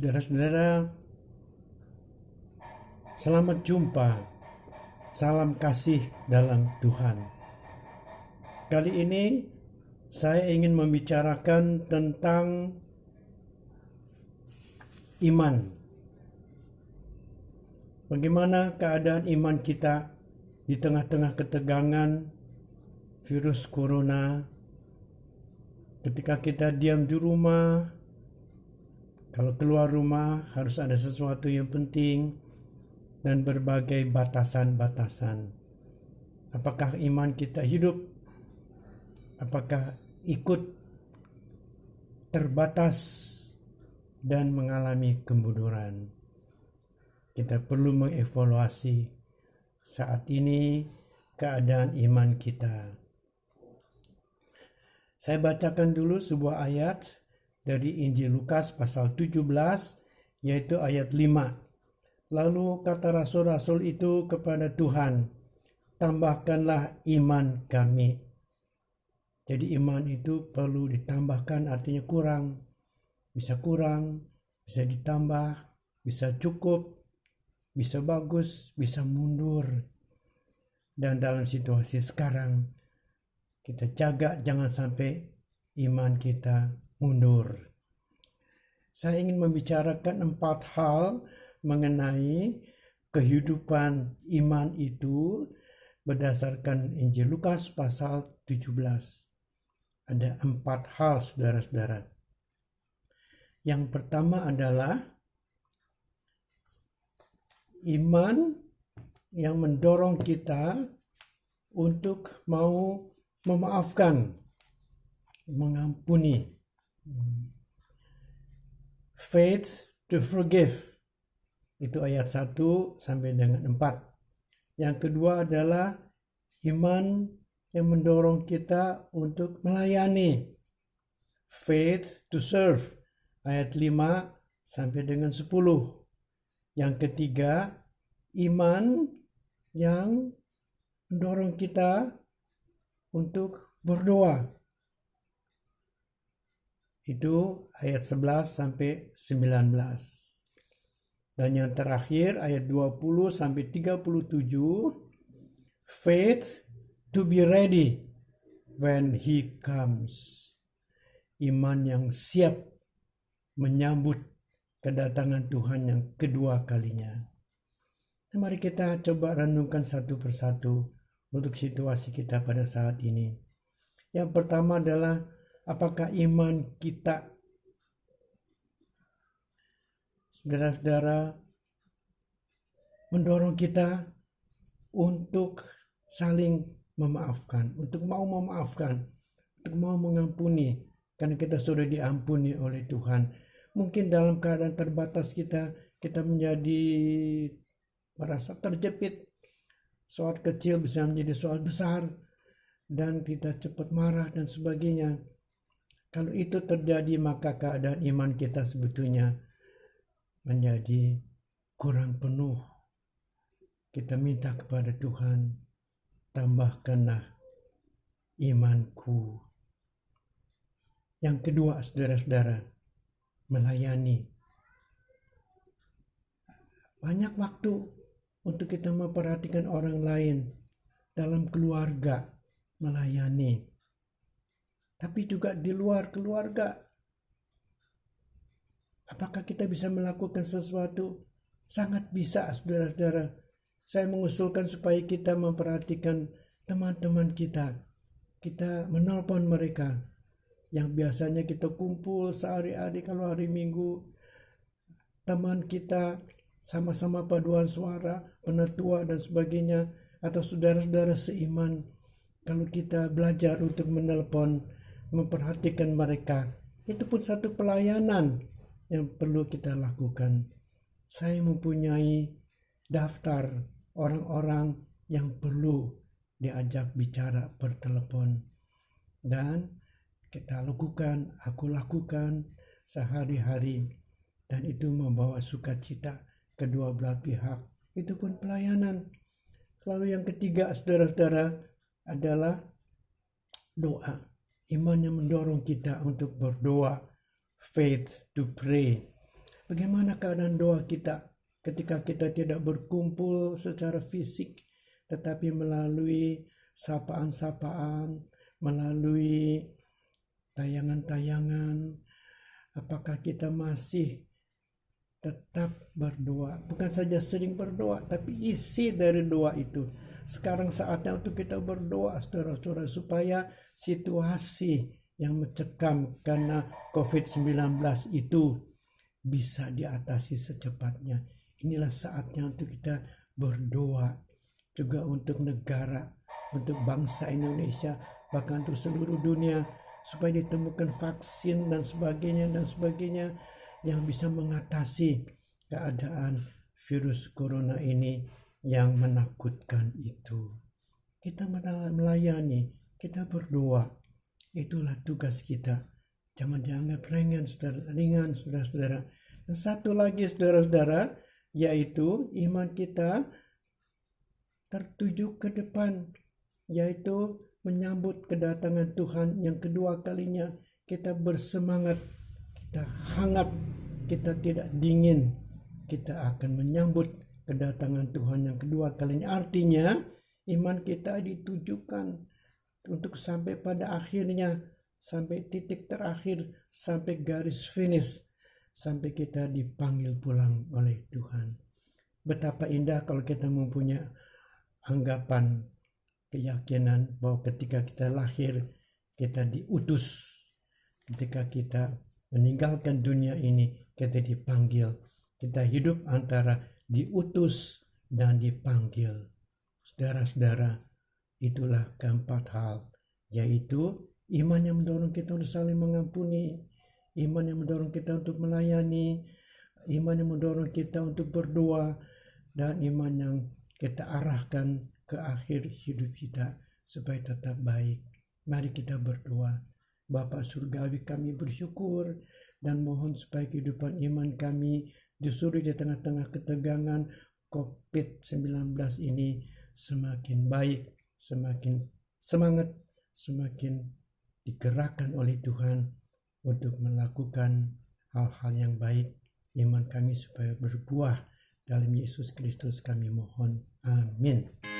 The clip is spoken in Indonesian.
Saudara-saudara, selamat jumpa. Salam kasih dalam Tuhan. Kali ini saya ingin membicarakan tentang iman. Bagaimana keadaan iman kita di tengah-tengah ketegangan virus corona, ketika kita diam di rumah. Kalau keluar rumah harus ada sesuatu yang penting dan berbagai batasan-batasan. Apakah iman kita hidup? Apakah ikut terbatas dan mengalami kemunduran? Kita perlu mengevaluasi saat ini keadaan iman kita. Saya bacakan dulu sebuah ayat dari Injil Lukas pasal 17, yaitu ayat 5. Lalu kata rasul-rasul itu kepada Tuhan, tambahkanlah iman kami. Jadi iman itu perlu ditambahkan, artinya kurang, bisa ditambah, bisa cukup, bisa bagus, bisa mundur. Dan dalam situasi sekarang, kita jaga jangan sampai iman kita mundur. Saya ingin membicarakan 4 hal mengenai kehidupan iman itu berdasarkan Injil Lukas pasal 17. Ada 4 hal, saudara-saudara. Yang pertama adalah iman yang mendorong kita untuk mau memaafkan, mengampuni. Faith to forgive. Itu ayat 1 sampai dengan 4. Yang kedua adalah iman yang mendorong kita untuk melayani. Faith to serve. Ayat 5 sampai dengan 10. Yang ketiga, iman yang mendorong kita untuk berdoa. Itu ayat 11 sampai 19. Dan yang terakhir ayat 20 sampai 37, faith to be ready when he comes. Iman yang siap menyambut kedatangan Tuhan yang kedua kalinya. Nah, mari kita coba renungkan satu persatu untuk situasi kita pada saat ini. Yang pertama adalah apakah iman kita, saudara-saudara, mendorong kita untuk saling memaafkan, untuk mau memaafkan, untuk mau mengampuni, karena kita sudah diampuni oleh Tuhan. Mungkin dalam keadaan terbatas kita menjadi merasa terjepit. Soal kecil bisa menjadi soal besar, dan kita cepat marah dan sebagainya. Kalau itu terjadi, maka keadaan iman kita sebetulnya menjadi kurang penuh. Kita minta kepada Tuhan, tambahkanlah imanku. Yang kedua, saudara-saudara, melayani. Banyak waktu untuk kita memperhatikan orang lain dalam keluarga, melayani. Tapi juga di luar keluarga. Apakah kita bisa melakukan sesuatu? Sangat bisa, saudara-saudara. Saya mengusulkan supaya kita memperhatikan teman-teman kita. Kita menelpon mereka. Yang biasanya kita kumpul sehari-hari, kalau hari Minggu, teman kita sama-sama paduan suara, penatua dan sebagainya, atau saudara-saudara seiman. Kalau kita belajar untuk menelpon, memperhatikan mereka, itu pun satu pelayanan yang perlu kita lakukan. Saya mempunyai daftar orang-orang yang perlu diajak bicara per telepon, dan kita lakukan, aku lakukan sehari-hari, dan itu membawa sukacita kedua belah pihak. Itu pun pelayanan. Lalu yang ketiga, saudara-saudara, adalah doa. Iman yang mendorong kita untuk berdoa. Faith to pray. Bagaimana keadaan doa kita ketika kita tidak berkumpul secara fisik, tetapi melalui sapaan-sapaan, melalui tayangan-tayangan? Apakah kita masih tetap berdoa? Bukan saja sering berdoa, tapi isi dari doa itu. Sekarang saatnya untuk kita berdoa, saudara-saudara, supaya situasi yang mencekam karena COVID-19 itu bisa diatasi secepatnya. Inilah saatnya untuk kita berdoa juga untuk negara, untuk bangsa Indonesia, bahkan untuk seluruh dunia, supaya ditemukan vaksin dan sebagainya yang bisa mengatasi keadaan virus corona ini yang menakutkan itu. Kita melayani, kita berdoa, itulah tugas kita. Jangan dianggap ringan, saudara-saudara. Dan satu lagi, saudara-saudara, yaitu iman kita tertuju ke depan, yaitu menyambut kedatangan Tuhan yang kedua kalinya. Kita bersemangat, kita hangat, kita tidak dingin. Kita akan menyambut kedatangan Tuhan yang kedua kalinya. Artinya iman kita ditujukan untuk sampai pada akhirnya, sampai titik terakhir, sampai garis finish, sampai kita dipanggil pulang oleh Tuhan. Betapa indah kalau kita mempunyai anggapan, keyakinan bahwa ketika kita lahir, kita diutus. Ketika kita meninggalkan dunia ini, kita dipanggil. Kita hidup antara diutus dan dipanggil. Saudara-saudara, itulah keempat hal, yaitu iman yang mendorong kita untuk saling mengampuni, iman yang mendorong kita untuk melayani, iman yang mendorong kita untuk berdoa, dan iman yang kita arahkan ke akhir hidup kita supaya tetap baik. Mari kita berdoa. Bapa surgawi, kami bersyukur dan mohon supaya kehidupan iman kami justru di tengah-tengah ketegangan COVID-19 ini semakin baik, semakin semangat, semakin digerakkan oleh Tuhan untuk melakukan hal-hal yang baik. Iman kami supaya berbuah. Dalam Yesus Kristus kami mohon. Amin.